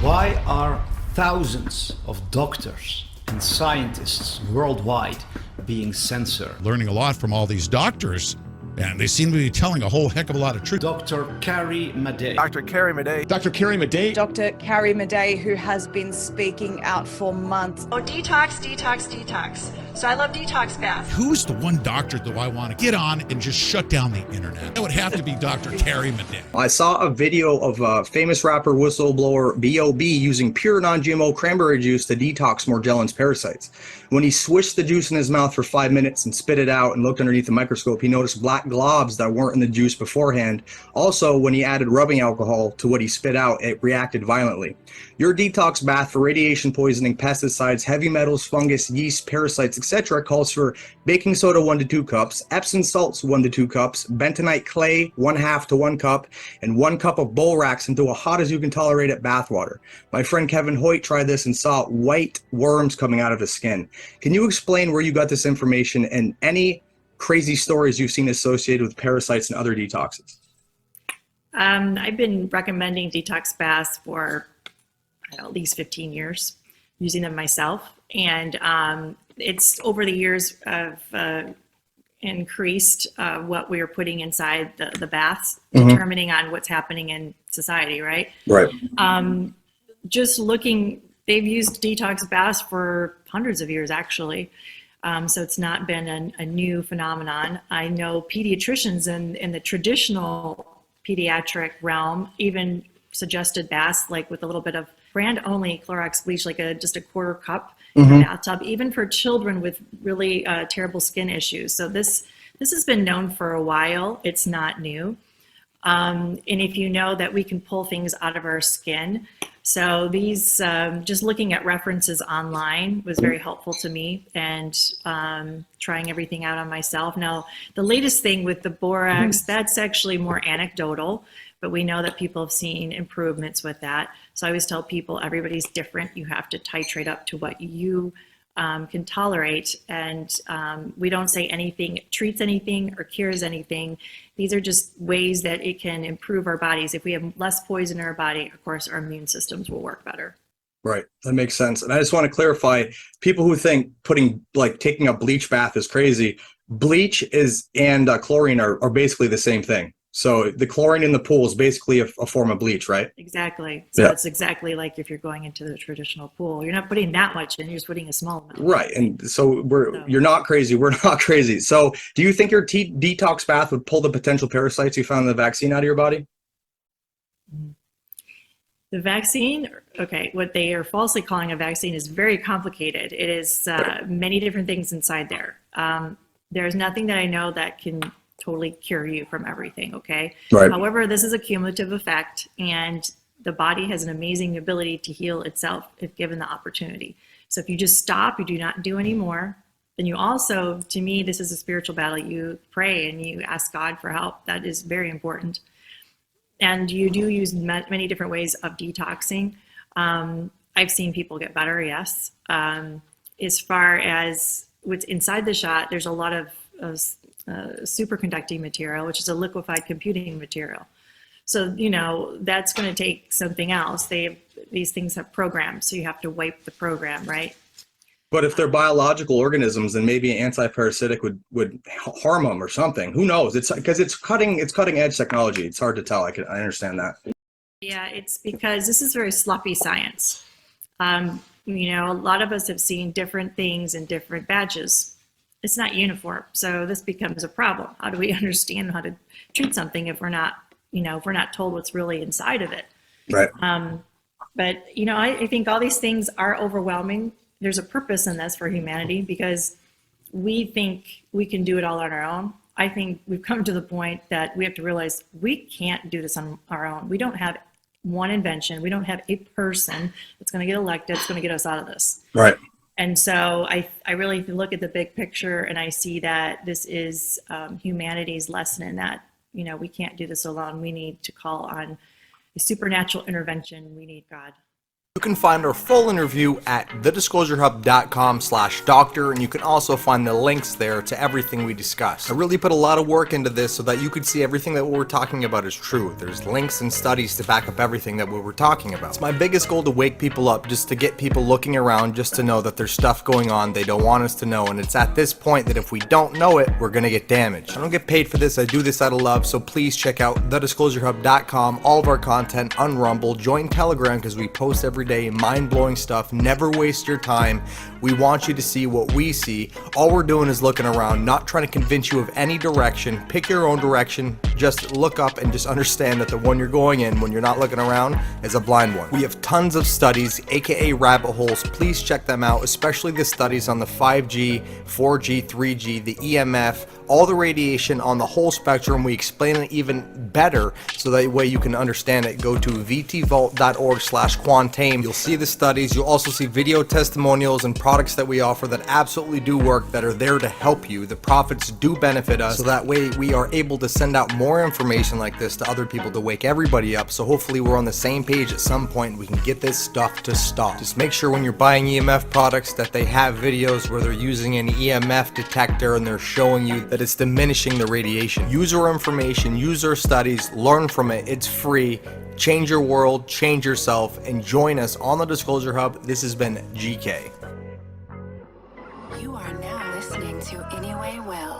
Why are thousands of doctors and scientists worldwide being censored? Learning a lot from all these doctors, and they seem to be telling a whole heck of a lot of truth. Dr. Carrie Madej. Dr. Carrie Madej. Dr. Carrie Madej. Dr. Carrie Madej, who has been speaking out for months. Oh, detox, detox, detox. So I love detox baths. Who's the one doctor that I want to get on and just shut down the internet? It would have to be Dr. Carrie Madej. I saw a video of a famous rapper whistleblower B.O.B. using pure non-GMO cranberry juice to detox Morgellons parasites. When he swished the juice in his mouth for 5 minutes and spit it out and looked underneath the microscope, he noticed black globs that weren't in the juice beforehand. Also, when he added rubbing alcohol to what he spit out, it reacted violently. Your detox bath for radiation poisoning, pesticides, heavy metals, fungus, yeast, parasites, etc. calls for baking soda 1 to 2 cups, Epsom salts 1 to 2 cups, bentonite clay 1/2 to 1 cup, and 1 cup of borax into a hot as you can tolerate it bath water. My friend Kevin Hoyt tried this and saw white worms coming out of his skin. Can you explain where you got this information and any crazy stories you've seen associated with parasites and other detoxes? I've been recommending detox baths for at least 15 years, using them myself. And it's over the years I've increased what we're putting inside the baths, determining on what's happening in society, right? Right. Just looking, they've used detox baths for hundreds of years, actually. So it's not been a new phenomenon. I know pediatricians in the traditional pediatric realm even suggested baths like with a little bit of brand only Clorox bleach, like just a 1/4 cup in the bathtub, even for children with really terrible skin issues. So this has been known for a while. It's not new. And if you know that we can pull things out of our skin, so these, just looking at references online was very helpful to me, and trying everything out on myself. Now, the latest thing with the borax, that's actually more anecdotal, but we know that people have seen improvements with that. So I always tell people everybody's different. You have to titrate up to what you can tolerate, and we don't say anything treats anything or cures anything. These are just ways that it can improve our bodies. If we have less poison in our body, of course, our immune systems will work better. Right. That makes sense. And I just want to clarify, people who think taking a bleach bath is crazy, bleach and chlorine are basically the same thing. So the chlorine in the pool is basically a form of bleach, right? Exactly. So it's exactly like if you're going into the traditional pool. You're not putting that much in, you're just putting a small amount. Right. And so you're not crazy. We're not crazy. So do you think your detox bath would pull the potential parasites you found in the vaccine out of your body? The vaccine, okay, what they are falsely calling a vaccine is very complicated. It is many different things inside there. There's nothing that I know that can totally cure you from everything, okay? Right. However, this is a cumulative effect, and the body has an amazing ability to heal itself if given the opportunity. So if you just stop, you do not do anymore, then you also, to me, this is a spiritual battle. You pray and you ask God for help. That is very important. And you do use many different ways of detoxing. I've seen people get better, yes. As far as what's inside the shot, there's a lot of superconducting material, which is a liquefied computing material. So, that's going to take something else. These things have programs, so you have to wipe the program, right? But if they're biological organisms, then maybe an antiparasitic would harm them or something. Who knows? It's because it's cutting edge technology. It's hard to tell. I understand that. Yeah, it's because this is very sloppy science. A lot of us have seen different things in different batches. It's not uniform, so this becomes a problem. How do we understand how to treat something if we're not told what's really inside of it? Right. But I think all these things are overwhelming. There's a purpose in this for humanity because we think we can do it all on our own. I think we've come to the point that we have to realize we can't do this on our own. We don't have one invention. We don't have a person that's going to get elected that's going to get us out of this. Right. And so I really look at the big picture, and I see that this is humanity's lesson in that, we can't do this alone. We need to call on a supernatural intervention. We need God. You can find our full interview at thedisclosurehub.com/doctor, and you can also find the links there to everything we discussed. I really put a lot of work into this so that you could see everything that what we're talking about is true. There's links and studies to back up everything that we were talking about. It's my biggest goal to wake people up, just to get people looking around, just to know that there's stuff going on they don't want us to know, and it's at this point that if we don't know it, we're gonna get damaged. I don't get paid for this, I do this out of love, so please check out thedisclosurehub.com, all of our content on Rumble, join Telegram because we post every day, mind-blowing stuff. Never waste your time. We want you to see what we see. All we're doing is looking around, not trying to convince you of any direction. Pick your own direction. Just look up and just understand that the one you're going in when you're not looking around is a blind one. We have tons of studies, aka rabbit holes. Please check them out, especially the studies on the 5G, 4G, 3G, the EMF, all the radiation on the whole spectrum. We explain it even better so that way you can understand it. Go to vtvault.org/quantame. You'll see the studies. You'll also see video testimonials and products that we offer that absolutely do work, that are there to help you. The profits do benefit us, so that way we are able to send out more information like this to other people to wake everybody up. So hopefully we're on the same page at some point. We can get this stuff to stop. Just make sure when you're buying EMF products that they have videos where they're using an EMF detector and they're showing you that it's diminishing the radiation. Use our information, use our studies, learn from it. It's free. Change your world, change yourself, and join us on the Disclosure Hub. This has been GK. You are now listening to Anyway Well.